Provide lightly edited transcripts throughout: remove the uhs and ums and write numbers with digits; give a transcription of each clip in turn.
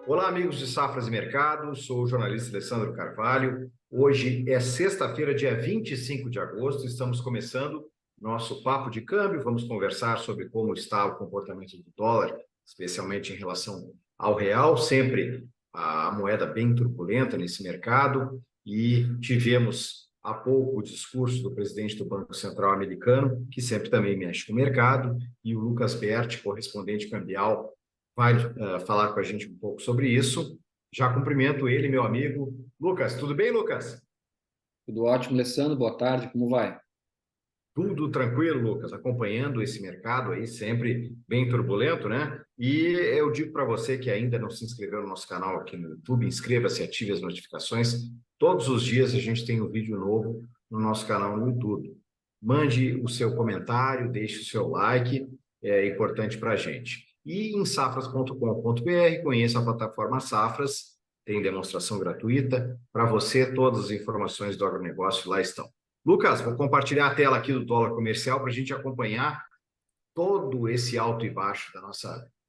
Olá, amigos de Safras e Mercado, sou o jornalista Alessandro Carvalho. Hoje é sexta-feira, dia 25 de agosto, estamos começando nosso papo de câmbio. Vamos conversar sobre como está o comportamento do dólar, especialmente em relação ao real, sempre a moeda bem turbulenta nesse mercado. E tivemos há pouco o discurso do presidente do Banco Central americano, que sempre também mexe com o mercado, e o Lucas Berti, correspondente cambial, vai falar com a gente um pouco sobre isso. Já cumprimento ele, meu amigo. Lucas, tudo bem, Lucas? Tudo ótimo, Alessandro. Boa tarde, como vai? Tudo tranquilo, Lucas, acompanhando esse mercado aí, sempre bem turbulento, né? E eu digo para você que ainda não se inscreveu no nosso canal aqui no YouTube, inscreva-se, ative as notificações. Todos os dias a gente tem um vídeo novo no nosso canal no YouTube. Mande o seu comentário, deixe o seu like, é importante para a gente. E em safras.com.br, conheça a plataforma Safras, tem demonstração gratuita. Para você, todas as informações do agronegócio lá estão. Lucas, vou compartilhar a tela aqui do dólar comercial para a gente acompanhar todo esse alto e baixo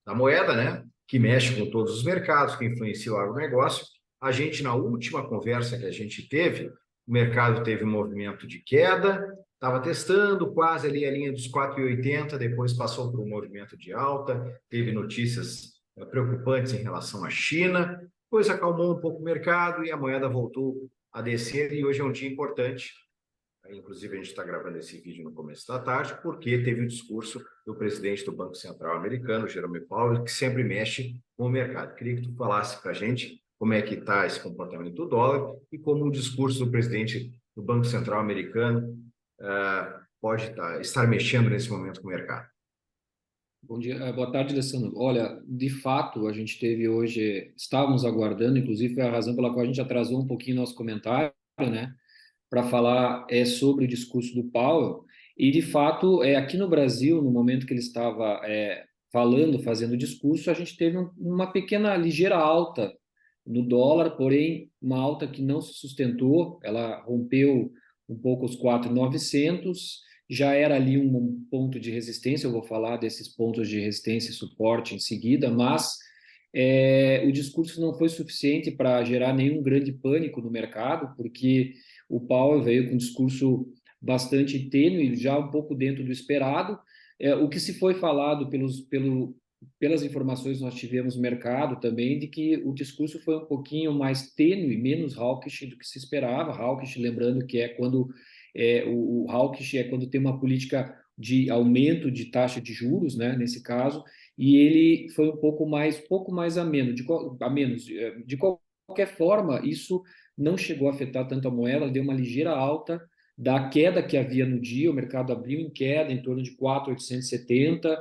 da moeda, né? Que mexe com todos os mercados, que influencia o agronegócio. A gente, na última conversa que a gente teve, o mercado teve um movimento de queda, estava testando quase ali a linha dos 4,80, depois passou por um movimento de alta, teve notícias preocupantes em relação à China, depois acalmou um pouco o mercado e a moeda voltou a descer, e hoje é um dia importante. Inclusive, a gente está gravando esse vídeo no começo da tarde, porque teve o discurso do presidente do Banco Central americano, Jerome Powell, que sempre mexe com o mercado. Queria que tu falasse para a gente como é que está esse comportamento do dólar e como o discurso do presidente do Banco Central americano pode estar mexendo nesse momento com o mercado. Bom dia, boa tarde, Alessandro. Olha, de fato, a gente teve hoje, estávamos aguardando, inclusive foi a razão pela qual a gente atrasou um pouquinho nosso comentário, né, para falar sobre o discurso do Powell. E, de fato, aqui no Brasil, no momento que ele estava falando, fazendo o discurso, a gente teve uma pequena, ligeira alta no dólar, porém, uma alta que não se sustentou, ela rompeu um pouco os 4.900, já era ali um ponto de resistência, eu vou falar desses pontos de resistência e suporte em seguida, mas o discurso não foi suficiente para gerar nenhum grande pânico no mercado, porque o Powell veio com um discurso bastante tênue, já um pouco dentro do esperado. O que se foi falado pelas informações que nós tivemos no mercado também, de que o discurso foi um pouquinho mais tênue, menos hawkish do que se esperava. Hawkish, lembrando que é quando o hawkish é quando tem uma política de aumento de taxa de juros, né, nesse caso, e ele foi um pouco mais ameno, a menos. De qualquer forma, isso não chegou a afetar tanto a moeda, deu uma ligeira alta da queda que havia no dia, o mercado abriu em queda em torno de 4.870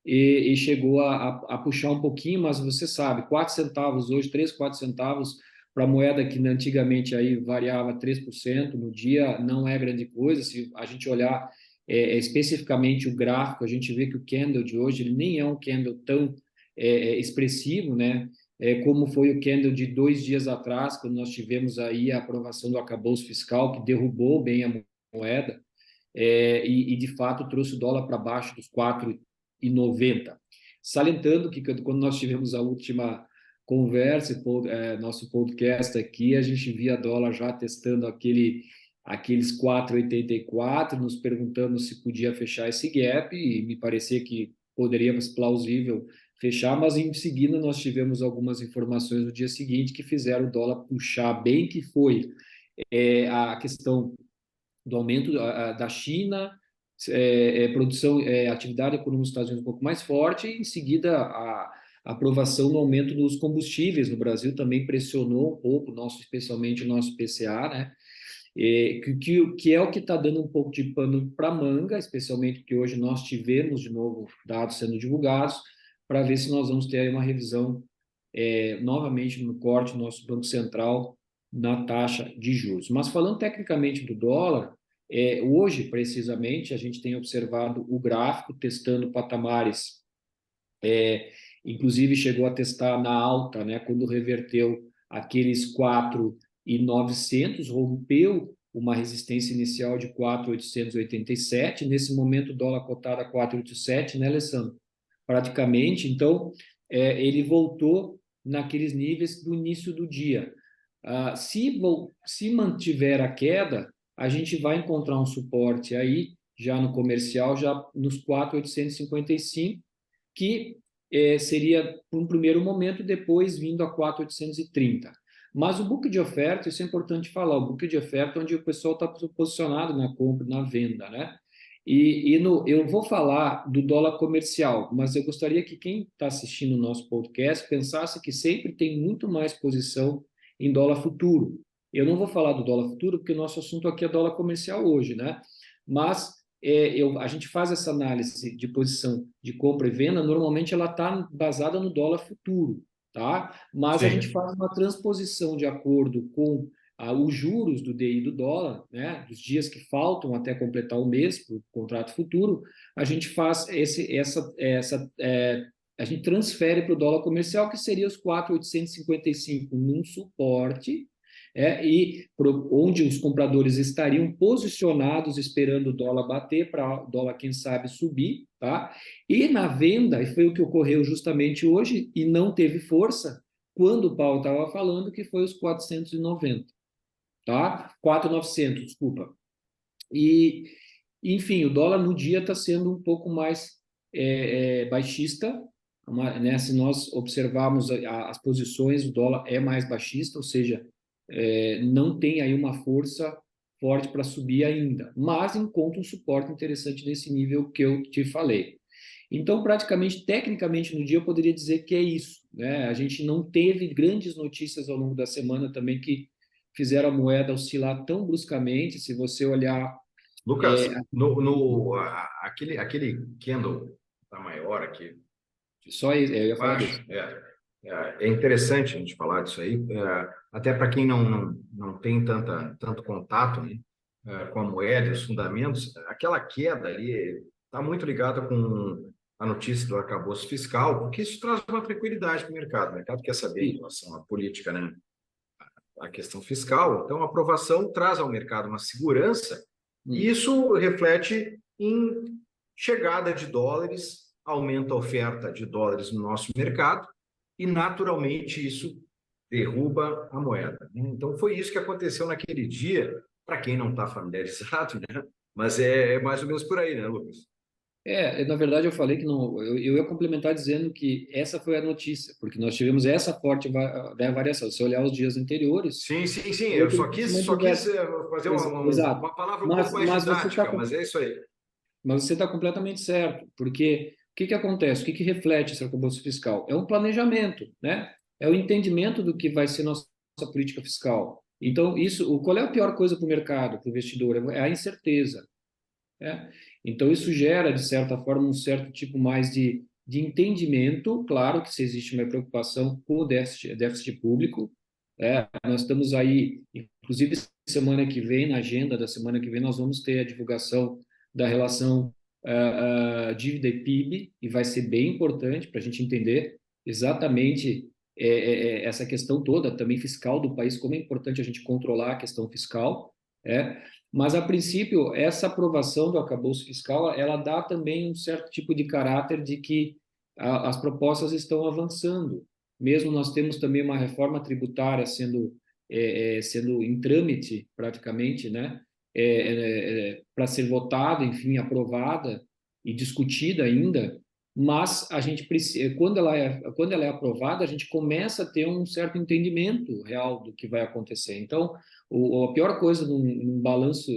e chegou a puxar um pouquinho, mas você sabe, 4 centavos hoje, 3, 4 centavos para a moeda que antigamente aí variava 3% no dia, não é grande coisa. Se a gente olhar especificamente o gráfico, a gente vê que o candle de hoje ele nem é um candle tão expressivo, né? Como foi o candle de 2 dias atrás, quando nós tivemos aí a aprovação do arcabouço fiscal, que derrubou bem a moeda, e de fato trouxe o dólar para baixo dos 4,90. Salientando que quando nós tivemos a última conversa, nosso podcast aqui, a gente via dólar já testando aqueles 4,84, nos perguntamos se podia fechar esse gap, e me parecia que poderíamos plausível fechar, mas em seguida nós tivemos algumas informações no dia seguinte que fizeram o dólar puxar bem, que foi a questão do aumento da China, produção, atividade econômica dos Estados Unidos um pouco mais forte, e em seguida a aprovação no aumento dos combustíveis no Brasil também pressionou um pouco, especialmente o nosso PCA, né? Que é o que está dando um pouco de pano para manga, especialmente porque hoje nós tivemos de novo dados sendo divulgados, para ver se nós vamos ter aí uma revisão novamente no corte do nosso Banco Central na taxa de juros. Mas falando tecnicamente do dólar, hoje, precisamente, a gente tem observado o gráfico testando patamares, inclusive chegou a testar na alta, né, quando reverteu aqueles 4.900, rompeu uma resistência inicial de 4.887. Nesse momento, o dólar cotado a 4,87, né, Alessandro? Praticamente. Então, ele voltou naqueles níveis do início do dia. Se mantiver a queda, a gente vai encontrar um suporte aí, já no comercial, já nos 4.855, que seria por um primeiro momento, depois vindo a 4.830. Mas o book de oferta, isso é importante falar, o book de oferta é onde o pessoal está posicionado na compra, na venda, né? Eu vou falar do dólar comercial, mas eu gostaria que quem está assistindo o nosso podcast pensasse que sempre tem muito mais posição em dólar futuro. Eu não vou falar do dólar futuro, porque o nosso assunto aqui é dólar comercial hoje, né? Mas a gente faz essa análise de posição de compra e venda, normalmente ela está basada no dólar futuro, tá? Mas a gente Sim. faz uma transposição de acordo com os juros do DI do dólar, né, dos dias que faltam até completar o mês para o contrato futuro, a gente faz a gente transfere para o dólar comercial, que seria os 4.855 num suporte, onde os compradores estariam posicionados esperando o dólar bater para o dólar, quem sabe, subir, tá? E na venda, e foi o que ocorreu justamente hoje, e não teve força, quando o Paulo estava falando, que foi os 490, tá? 4.900, desculpa. E, enfim, o dólar no dia está sendo um pouco mais baixista, né? Se nós observarmos as posições, o dólar é mais baixista, ou seja, não tem aí uma força forte para subir ainda, mas encontra um suporte interessante nesse nível que eu te falei. Então, praticamente, tecnicamente, no dia eu poderia dizer que é isso, né? A gente não teve grandes notícias ao longo da semana também que fizeram a moeda oscilar tão bruscamente. Se você olhar, Lucas, aquele candle tá maior aqui, só eu ia falar baixo, desse. é interessante a gente falar disso aí, até para quem não tem tanto contato, né, com a moeda e os fundamentos, aquela queda ali está muito ligada com a notícia do arcabouço fiscal, porque isso traz uma tranquilidade para o mercado. O mercado quer saber em E, relação à política, né, a questão fiscal. Então, a aprovação traz ao mercado uma segurança e hum. isso reflete em chegada de dólares, aumenta a oferta de dólares no nosso mercado e, naturalmente, isso derruba a moeda, né? Então, foi isso que aconteceu naquele dia, para quem não está familiarizado, né? Mas é mais ou menos por aí, né, Lucas? Na verdade, eu falei que não. Eu ia complementar dizendo que essa foi a notícia, porque nós tivemos essa forte variação. Se olhar os dias anteriores, Sim, sim, sim. foi Eu que só se quis, só quis mantivesse. fazer Exato. uma palavra um pouco Mas, mais mas você está didática, mas é isso aí. Mas você está completamente certo, porque o que acontece? O que reflete esse arcabouço fiscal? É um planejamento, né? É o entendimento do que vai ser nossa política fiscal. Então, qual é a pior coisa para o mercado, para o investidor? É a incerteza, né? Então, isso gera, de certa forma, um certo tipo mais de entendimento. Claro que se existe uma preocupação com o déficit público, nós estamos aí, inclusive, semana que vem, na agenda da semana que vem, nós vamos ter a divulgação da relação dívida e PIB, e vai ser bem importante para a gente entender exatamente essa questão toda, também fiscal do país, como é importante a gente controlar a questão fiscal, mas, a princípio, essa aprovação do arcabouço fiscal, ela dá também um certo tipo de caráter de que as propostas estão avançando. Mesmo nós temos também uma reforma tributária sendo em trâmite, praticamente, né? Para ser votada, enfim, aprovada e discutida ainda, mas a gente precisa, quando ela é aprovada, a gente começa a ter um certo entendimento real do que vai acontecer. Então, a pior coisa num balanço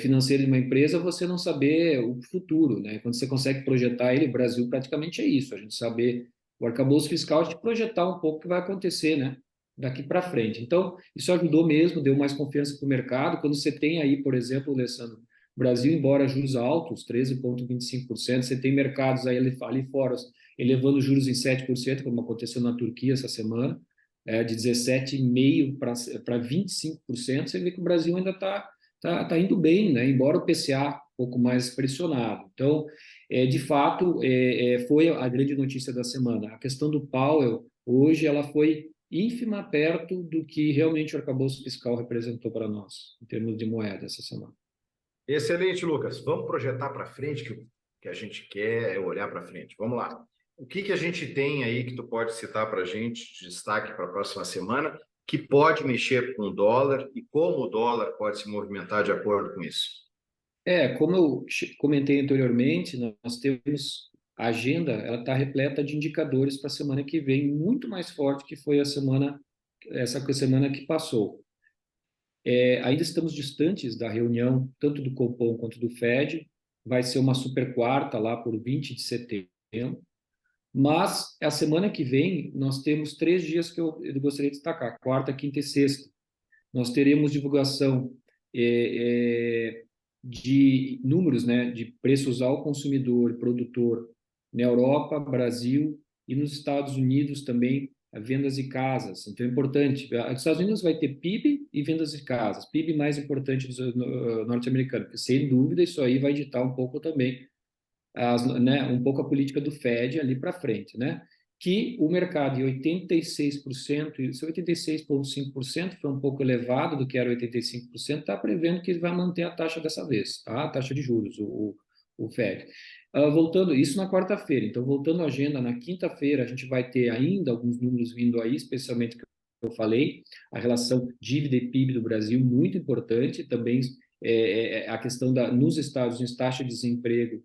financeiro de uma empresa é você não saber o futuro, né? Quando você consegue projetar ele, o Brasil praticamente é isso, a gente saber o arcabouço fiscal, a gente projetar um pouco o que vai acontecer, né? Daqui para frente. Então, isso ajudou mesmo, deu mais confiança para o mercado. Quando você tem aí, por exemplo, Alessandro, Brasil, embora juros altos, 13,25%, você tem mercados aí ali fora elevando juros em 7%, como aconteceu na Turquia essa semana, de 17,5% para 25%, você vê que o Brasil ainda está indo bem, né? Embora o PCA um pouco mais pressionado. Então, de fato, foi a grande notícia da semana. A questão do Powell, hoje, ela foi ínfima perto do que realmente o arcabouço fiscal representou para nós, em termos de moeda essa semana. Excelente, Lucas. Vamos projetar para frente, que o que a gente quer é olhar para frente. Vamos lá. O que que a gente tem aí que tu pode citar para a gente, de destaque para a próxima semana, que pode mexer com o dólar e como o dólar pode se movimentar de acordo com isso? Como eu comentei anteriormente, nós temos a agenda, ela está repleta de indicadores para a semana que vem, muito mais forte que foi essa semana que passou. Ainda estamos distantes da reunião, tanto do Copom quanto do Fed, vai ser uma super quarta lá por 20 de setembro, mas a semana que vem nós temos 3 dias que eu gostaria de destacar, quarta, quinta e sexta. Nós teremos divulgação de números, né, de preços ao consumidor, produtor, na Europa, Brasil e nos Estados Unidos também, vendas de casas. Então é importante. Nos Estados Unidos vai ter PIB e vendas de casas. PIB mais importante dos norte-americanos, porque sem dúvida isso aí vai ditar um pouco também um pouco a política do Fed ali para frente, né? Que o mercado em 86%, esse 86,5% foi um pouco elevado do que era 85%, está prevendo que vai manter a taxa dessa vez, tá? A taxa de juros, o Fed. Voltando, isso na quarta-feira, então voltando à agenda, na quinta-feira a gente vai ter ainda alguns números vindo aí, especialmente que eu falei, a relação dívida e PIB do Brasil, muito importante, também a questão nos Estados Unidos, taxa de desemprego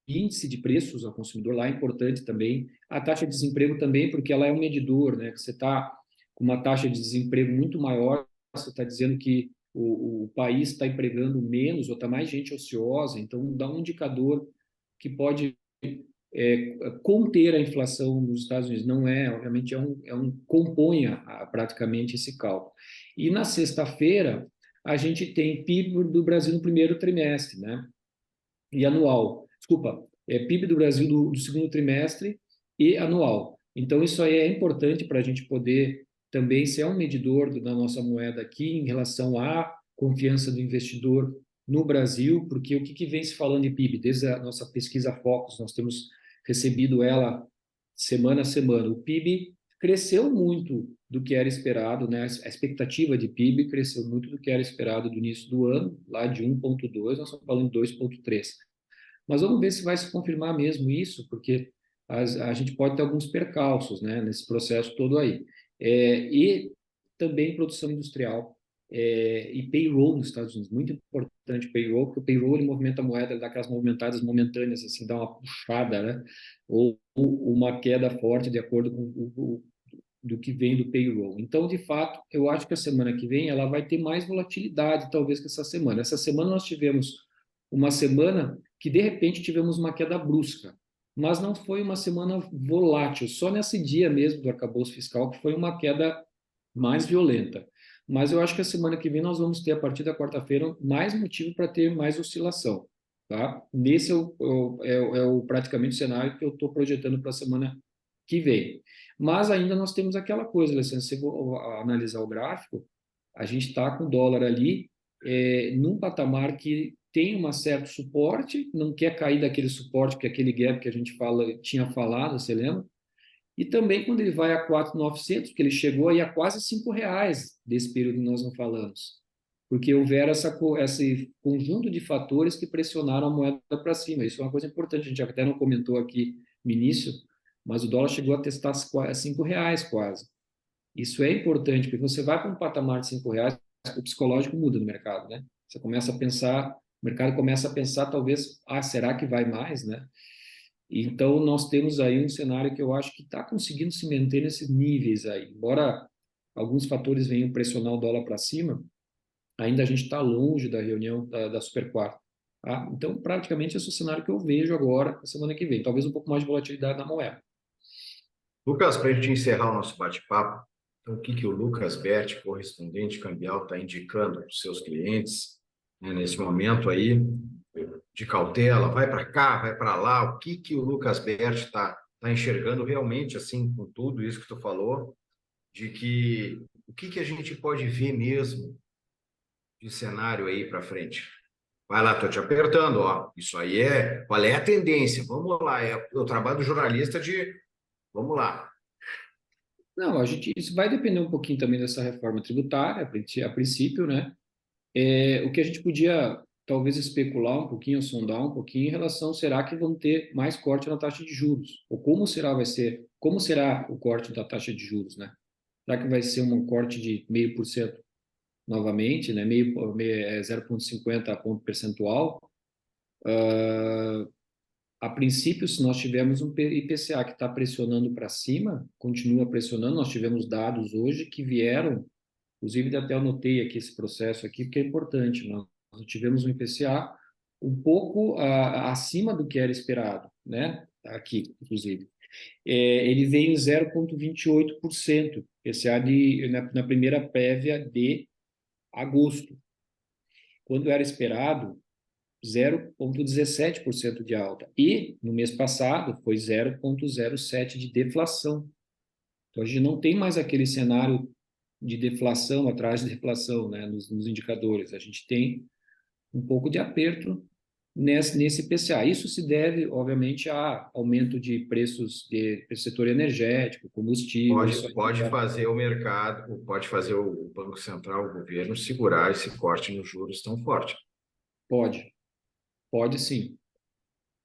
índice de preços ao consumidor lá é importante também. A taxa de desemprego também, porque ela é um medidor, né? Você está com uma taxa de desemprego muito maior, você está dizendo que o país está empregando menos ou está mais gente ociosa, então dá um indicador que pode conter a inflação nos Estados Unidos. Não é, obviamente, compõe praticamente esse cálculo. E na sexta-feira, a gente tem PIB do Brasil no primeiro trimestre, né? E anual. Desculpa, PIB do Brasil do segundo trimestre e anual. Então, isso aí é importante para a gente poder também ser um medidor da nossa moeda aqui em relação à confiança do investidor no Brasil, porque o que vem se falando de PIB? Desde a nossa pesquisa Focus, nós temos recebido ela semana a semana. O PIB cresceu muito do que era esperado, né? A expectativa de PIB cresceu muito do que era esperado do início do ano, lá de 1,2, nós estamos falando de 2,3. Mas vamos ver se vai se confirmar mesmo isso, porque a gente pode ter alguns percalços, né, nesse processo todo aí. E também produção industrial e payroll nos Estados Unidos, muito importante payroll, porque o payroll ele movimenta a moeda, ele dá aquelas movimentadas momentâneas, assim, dá uma puxada, né, ou uma queda forte de acordo com do que vem do payroll. Então, de fato, eu acho que a semana que vem ela vai ter mais volatilidade, talvez, que essa semana. Essa semana nós tivemos uma semana que, de repente, tivemos uma queda brusca, mas não foi uma semana volátil, só nesse dia mesmo do arcabouço fiscal que foi uma queda mais violenta. Mas eu acho que a semana que vem nós vamos ter, a partir da quarta-feira, mais motivo para ter mais oscilação. Tá? Nesse praticamente o cenário que eu estou projetando para a semana que vem. Mas ainda nós temos aquela coisa, Alessandro, se você analisar o gráfico, a gente está com o dólar ali num patamar que tem um certo suporte, não quer cair daquele suporte, que é aquele gap que a gente tinha falado, você lembra? E também quando ele vai a 4.900, que ele chegou aí a quase R$ 5 desse período que nós não falamos. Porque houveram esse conjunto de fatores que pressionaram a moeda para cima. Isso é uma coisa importante, a gente até não comentou aqui no início, mas o dólar chegou a testar R$ 5 quase. Isso é importante, porque você vai para um patamar de R$ 5, o psicológico muda no mercado, né? Você começa a pensar, o mercado começa a pensar, talvez, será que vai mais, né? Então, nós temos aí um cenário que eu acho que está conseguindo se manter nesses níveis aí. Embora alguns fatores venham pressionar o dólar para cima, ainda a gente está longe da reunião da Super Quarta. Tá? Então, praticamente, esse é o cenário que eu vejo agora, na semana que vem. Talvez um pouco mais de volatilidade na moeda. Lucas, para a gente encerrar o nosso bate-papo, então, o que que o Lucas Berti, correspondente cambial, está indicando para os seus clientes, né, nesse momento aí de cautela? Vai para cá, vai para lá. O que que o Lucas Berti está enxergando realmente, assim, com tudo isso que tu falou, de que o que que a gente pode ver mesmo de cenário aí para frente? Vai lá, estou te apertando, ó. Isso aí qual é a tendência? Vamos lá, é o trabalho do jornalista de, vamos lá. Não, isso vai depender um pouquinho também dessa reforma tributária, a princípio, né? O que a gente podia talvez especular um pouquinho, sondar um pouquinho em relação, será que vão ter mais corte na taxa de juros? Ou como será o corte da taxa de juros, né? Será que vai ser um corte de 0,5% novamente, né? 0,50 ponto percentual? A princípio, se nós tivermos um IPCA que está pressionando para cima, continua pressionando, nós tivemos dados hoje que vieram, inclusive até anotei aqui esse processo aqui, porque é importante, nós tivemos um IPCA um pouco acima do que era esperado, né? Aqui, inclusive. Ele veio em 0,28%, IPCA na primeira prévia de agosto, quando era esperado 0,17% de alta. E, no mês passado, foi 0,07% de deflação. Então, a gente não tem mais aquele cenário de deflação atrás de deflação, né, nos indicadores. A gente tem um pouco de aperto nesse IPCA. Isso se deve, obviamente, a aumento de preços do setor energético, combustível, isso aí Pode fazer o mercado, pode fazer o Banco Central, o governo, segurar esse corte nos juros tão forte. pode, pode sim,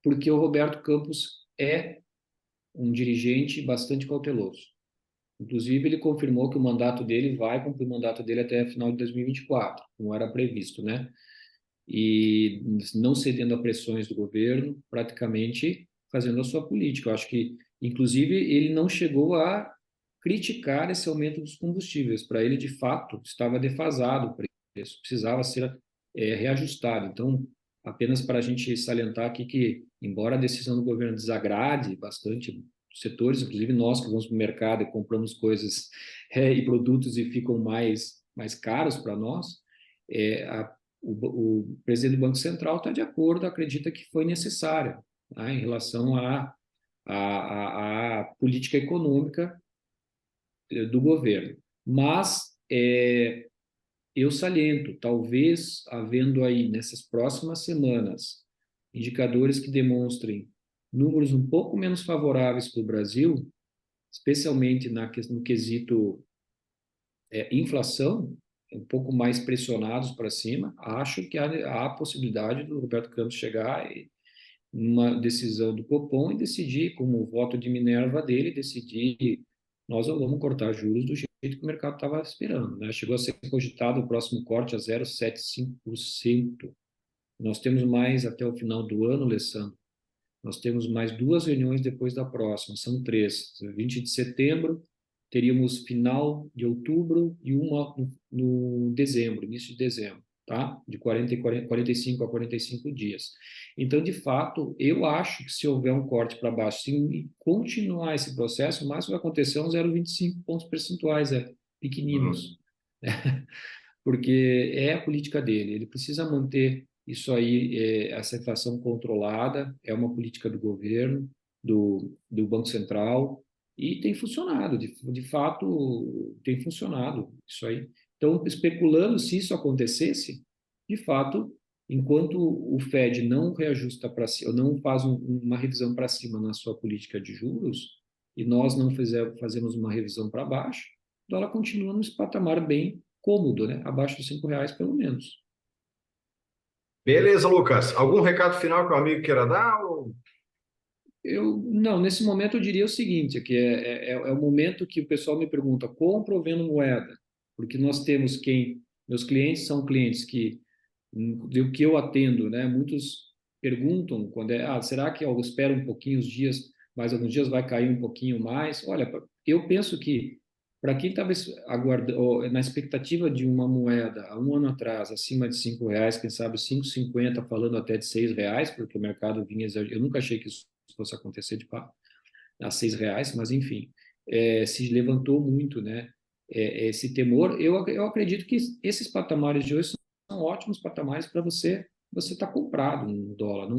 porque o Roberto Campos é um dirigente bastante cauteloso. Inclusive, ele confirmou que o mandato dele vai cumprir o mandato dele até final de 2024, como era previsto, né? E não cedendo a pressões do governo, praticamente fazendo a sua política. Eu acho que, inclusive, ele não chegou a criticar esse aumento dos combustíveis. Para ele, de fato, estava defasado o preço, precisava ser reajustado. Então, apenas para a gente salientar aqui que, embora a decisão do governo desagrade bastante setores, inclusive nós que vamos para o mercado e compramos coisas e produtos e ficam mais caros para nós, o presidente do Banco Central está de acordo, acredita que foi necessário, né, em relação à política econômica do governo. Mas eu saliento, talvez havendo aí nessas próximas semanas indicadores que demonstrem números um pouco menos favoráveis para o Brasil, especialmente no quesito inflação, um pouco mais pressionados para cima, acho que há a possibilidade do Roberto Campos chegar e uma decisão do Copom e decidir, como o voto de Minerva dele, decidir nós vamos cortar juros do jeito que o mercado estava esperando, né? Chegou a ser cogitado o próximo corte a 0,75%. Nós temos mais até o final do ano, Alessandro. Nós temos mais duas reuniões depois da próxima, são três. 20 de setembro, teríamos final de outubro e uma no dezembro, início de dezembro, tá? De 45 a 45 dias. Então, de fato, eu acho que se houver um corte para baixo, se continuar esse processo, o máximo vai acontecer uns 0,25 pontos percentuais, pequeninos, porque é a política dele. Ele precisa manter isso aí, essa inflação controlada, é uma política do governo, do Banco Central, e tem funcionado, de fato, tem funcionado isso aí. Então, especulando se isso acontecesse, de fato, enquanto o Fed não reajusta para cima, não faz uma revisão para cima na sua política de juros, e nós não fazemos uma revisão para baixo, o dólar continua nesse patamar bem cômodo, né? Abaixo de R$ 5 pelo menos. Beleza, Lucas. Algum recado final que o amigo queira dar? Não, nesse momento eu diria o seguinte, que é o momento que o pessoal me pergunta, compra ou vendo moeda? Porque nós temos meus clientes são clientes que, do que eu atendo, né? Muitos perguntam quando será que eu espero um pouquinho os dias, mais alguns dias vai cair um pouquinho mais? Olha, eu penso que para quem estava aguardando, na expectativa de uma moeda há um ano atrás, acima de R$ 5, quem sabe 5,50, falando até de R$ 6, porque o mercado vinha eu nunca achei que isso fosse acontecer de fato, a R$ 6, mas enfim, se levantou muito, né? Esse temor. Eu acredito que esses patamares de hoje são ótimos patamares para você estar comprado no dólar,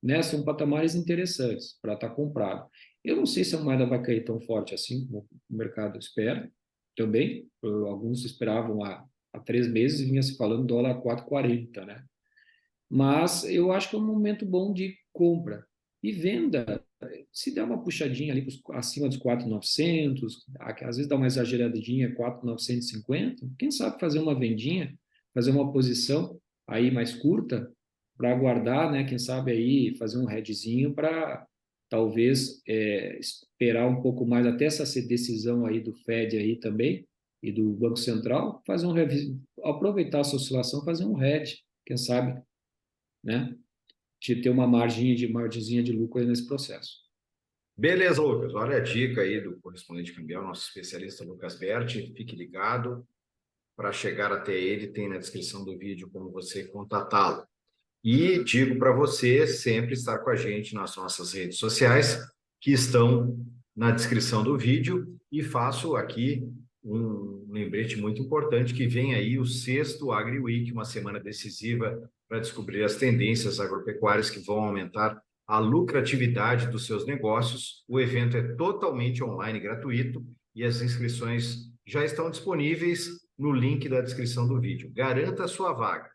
né? São patamares interessantes para estar comprado. Eu não sei se a moeda vai cair tão forte assim como o mercado espera. Também, alguns esperavam há 3 meses e vinha se falando dólar a 4,40, né? Mas eu acho que é um momento bom de compra. E venda, se der uma puxadinha ali acima dos 4,900, às vezes dá uma exageradinha, 4,950, quem sabe fazer uma vendinha, fazer uma posição aí mais curta, para aguardar, né? Quem sabe aí fazer um hedgezinho para talvez esperar um pouco mais até essa decisão aí do Fed aí também e do Banco Central, fazer aproveitar essa oscilação, fazer um hedge, quem sabe, né? De ter uma margenzinha de lucro aí nesse processo. Beleza, Lucas. Olha a dica aí do correspondente cambial, nosso especialista Lucas Berti. Fique ligado. Para chegar até ele, tem na descrição do vídeo como você contatá-lo. E digo para você sempre estar com a gente nas nossas redes sociais, que estão na descrição do vídeo, e faço aqui um lembrete muito importante que vem aí o sexto Agri Week, uma semana decisiva para descobrir as tendências agropecuárias que vão aumentar a lucratividade dos seus negócios. O evento é totalmente online, gratuito, e as inscrições já estão disponíveis no link da descrição do vídeo. Garanta a sua vaga.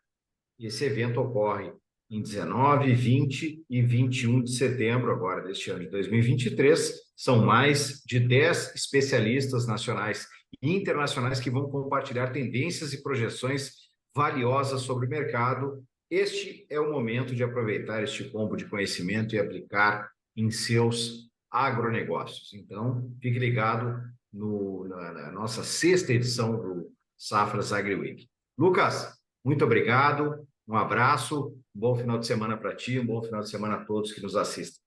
Esse evento ocorre em 19, 20 e 21 de setembro, agora deste ano de 2023. São mais de 10 especialistas nacionais e internacionais que vão compartilhar tendências e projeções valiosas sobre o mercado. Este é o momento de aproveitar este combo de conhecimento e aplicar em seus agronegócios. Então, fique ligado na nossa sexta edição do Safras Agri Week. Lucas, muito obrigado. Um abraço, um bom final de semana para ti, um bom final de semana a todos que nos assistem.